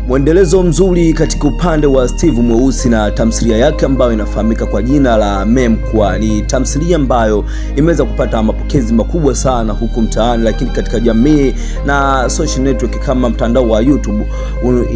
Mwendelezo mzuri katika upande wa Steve Mweusi na tamthilia yake ambayo inafahamika kwa jina la Memkwa. Ni tamthilia ambayo imeweza kupata mapokezi makubwa sana huku mtaani, lakini katika jamii na social network kama mtandao wa YouTube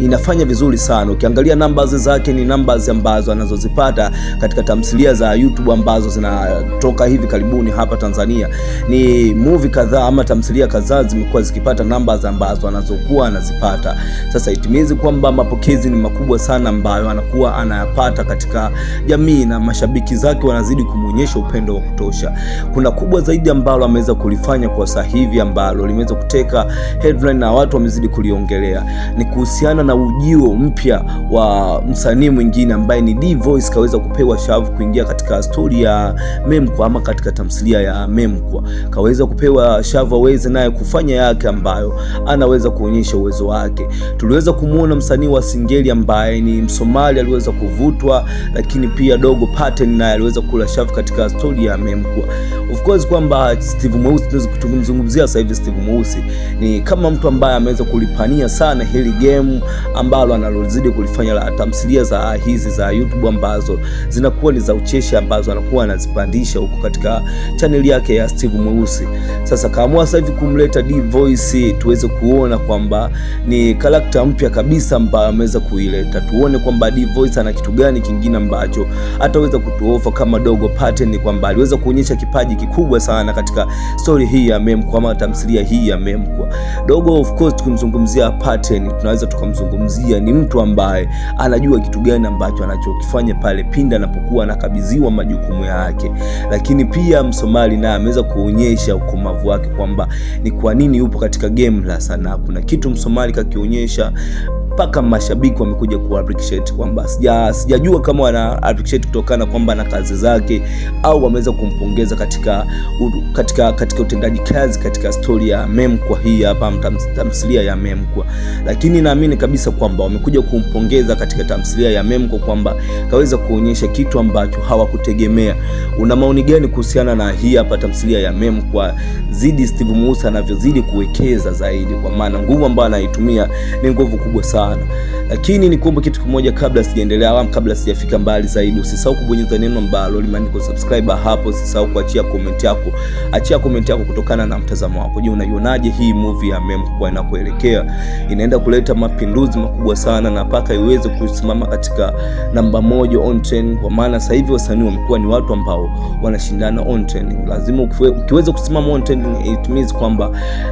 inafanya vizuri sana. Ukiangalia numbers zake ni numbers ambazo anazozipata katika tamthilia za YouTube ambazo zinatoka hivi karibuni hapa Tanzania. Ni movie kadhaa ama tamthilia kadhaa zimekuwa zikipata numbers ambazo anazokuwa anazipata. Sasa itimizi kwamba mapokezi ni makubwa sana ambayo anakuwa anayapata katika jamii na mashabiki zake wanazidi kumuonyesha upendo wa kutosha. Kuna kubwa zaidi ambalo ameweza kulifanya kwa sasa hivi ambalo limeweza kuteka headline na watu wamezidi kuliongelea, ni kuhusiana na ujio mpya wa msanii mwingine ambaye ni D-Voice. Kaweza kupewa shavu kuingia katika story ya Memkwa ama katika tamthilia ya Memkwa. Kaweza kupewa shavu aweze naye kufanya yake ambayo anaweza kuonyesha uwezo wake. Tuliweza kumuona msanii wa Singeli ambaye ni Msomali aliweza kuvutwa, lakini pia Dogo Pattern naye aliweza kula shavu katika story ya Memkwa. Of course kwamba Steve Mweusi tunaweza kutumzungumzia sasa hivi. Steve Mweusi ni kama mtu ambaye ameweza kulipania sana hili game ambalo analozidi kulifanya la tamthilia za hizi za YouTube ambazo zinakuwa ni za ucheshi ambazo anakuwa anazipandisha huko katika channel yake ya Steve Mweusi. Sasa kaamua sasa hivi kumleta D-Voice tuweze kuona kwamba ni karakta mpya kabisa ambayo ameweza kuileta. Tuone kwamba D-Voice ana kitu gani kingine ambacho ataweza kutuofa kama Dogo Pattern, kwamba aliweza kuonyesha kipaji kikubwa sana katika story hii ya Memkwa ama tamthilia hii ya Memkwa. Dogo of course tukimzungumzia Pattern tunaweza tukamzungumzia ni mtu ambaye anajua kitu gani ambacho anachokifanya pale pindi anapokuwa anakabidhiwa majukumu yake. Lakini pia Msomali naye ameweza kuonyesha ukomavu wake kwamba ni kwa nini yupo katika game la sanaa. Kuna kitu Msomali kakionyesha mpaka mashabiki wamekuja ku appreciate kwamba sijajua kama wana appreciate kutokana kwamba na kazi zake au wameweza kumpongeza katika utendaji kazi katika story ya Memkwa hii hapa tamthilia ya Memkwa. Lakini naamini kabisa kwamba wamekuja kumpongeza katika tamthilia ya Memkwa kwamba kaweza kuonyesha kitu ambacho hawakutegemea. Una maoni gani kuhusiana na hii hapa tamthilia ya Memkwa? Zidi Steve Mweusi anavyozidi kuwekeza zaidi, kwa maana nguvu ambayo anaitumia ni nguvu kubwa sana. Lakini nikuombe kitu kimoja kabla sijaendelea au kabla sijafika mbali zaidi, usisahau kubonyeza neno ambalo limeandikwa subscribe hapo. Usisahau kuachia comment yako. Achia comment yako kutokana na mtazamo wako. Je, unaionaje hii movie ya Memkwa inakoelekea? Inaenda kuleta mapinduzi makubwa sana na mpaka iweze kusimama katika namba 1 on trending, kwa maana sasa hivi wasanii wamekuwa ni watu ambao wanashindana on trending. Lazima ukiweza kusimama on trending, it means kwamba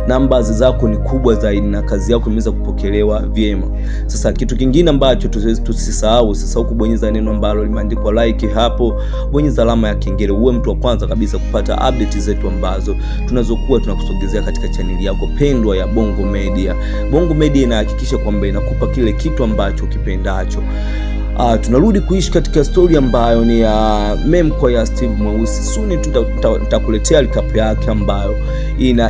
numbers zako ni kubwa zaidi na kazi yako imeweza kupokelewa vyema. Sasa kitu kingine ambacho usisahau kubonyeza neno ambalo limeandikwa like hapo. Bonyeza alama ya kengele uwe mtu wa kwanza kabisa kupata update zetu ambazo tunazokuwa tunakusogezea katika channel yako pendwa ya Bongo Media. Bongo Media inahakikisha kwamba inakupa kile kitu ambacho ukipendacho. Tunarudi kuishi katika story ambayo ni ya Memkwa ya Steve Mweusi. Suni tutakuletea recap yake ambayo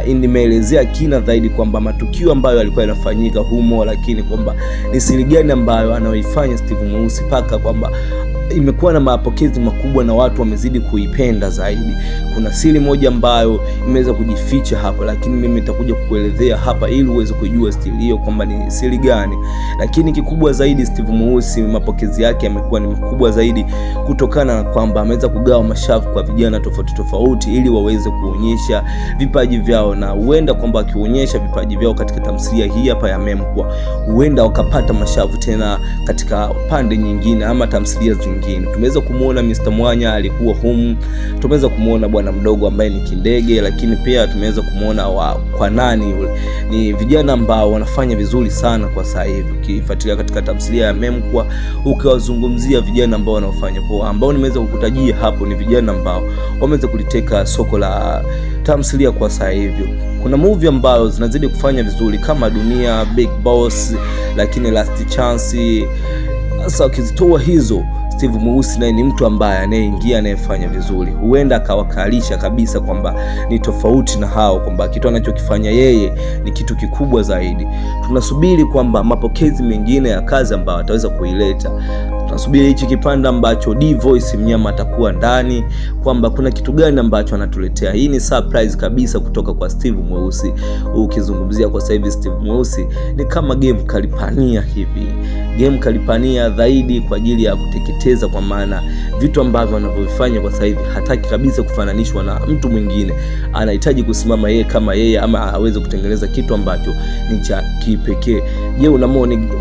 imeelezea kina zaidi kwamba matukio ambayo yalikuwa yanafanyika humo, lakini kwamba ni siri gani ambayo anaoifanya Steve Mweusi paka kwamba imekuwa na mapokezi makubwa na watu wamezidi kuipenda zaidi. Kuna siri moja ambayo imeweza kujificha hapa, lakini mimi nitakuja kukuelezea hapa ili uweze kujua siri hiyo kwamba ni siri gani. Lakini kikubwa zaidi, Steve Mweusi mapokezi yake yamekuwa ni makubwa zaidi kutokana na kwamba ameweza kugawa mashavu kwa vijana tofauti tofauti ili waweze kuonyesha vipaji vyao, na huenda kwamba akionyesha vipaji vyao katika tamthilia hii hapa ya Memkwa, huenda wakapata mashavu tena katika pande nyingine ama tamthilia zingine. Tumeweza kumuona Mr. Mwanya alikuwa humu, tumeweza kumuona bwana mdogo ambaye ni Kindege, lakini pia tumeweza kumuona kwa nani yule. Ni vijana ambao wanafanya vizuri sana kwa sasa hivi. Ukifuatilia katika tamthilia ya Memkwa ukiwazungumzia vijana ambao wanaofanya poa, ambao nimeweza kukutajia hapo, ni vijana ambao wameweza kuliteka soko la tamthilia kwa sasa hivi. Kuna movie ambazo zinazidi kufanya vizuri kama Dunia, Big Boss, lakini Last Chance. Sasa ukizitoa hizo, Steve Mweusi naye ni mtu ambaye anayeingia anayefanya vizuri, huenda akawakalisha kabisa kwamba ni tofauti na hao, kwamba kitu anachokifanya yeye ni kitu kikubwa zaidi. Tunasubiri kwamba mapokezi mengine ya kazi ambayo ataweza kuileta. Tunasubiri hichi kipande ambacho D-Voice mnyama atakuwa ndani, kwamba kuna kitu gani ambacho anatuletea. Hii ni surprise kabisa kutoka kwa Steve Mweusi. Ukizungumzia kwa sasa hivi Steve Mweusi ni kama game kalipania hivi. Game kalipania zaidi kwa ajili ya kuteketeza, kwa maana vitu ambavyo anavyofanya kwa sasa hivi hataki kabisa kufananishwa na mtu mwingine. Anahitaji kusimama yeye kama yeye, ama aweze kutengeneza kitu ambacho ni cha kipekee. Je,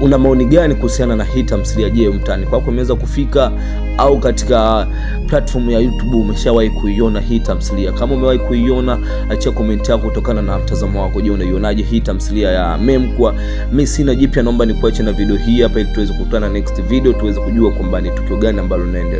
una maoni gani kuhusiana na hii tamthilia? Je, mtani kwako umeweza kufika, au katika platform ya YouTube umeshawahi kuiona hii tamthilia? Kama umewahi kuiona, acha comment yako kutokana na mtazamo wako. Je, unaionaje hii tamthilia ya Memkwa? Mimi sina jipya, naomba nikuache na video hii hapa ili tuweze kukutana next video, tuweze kujua kwamba ni tukio gani ambalo linaendelea.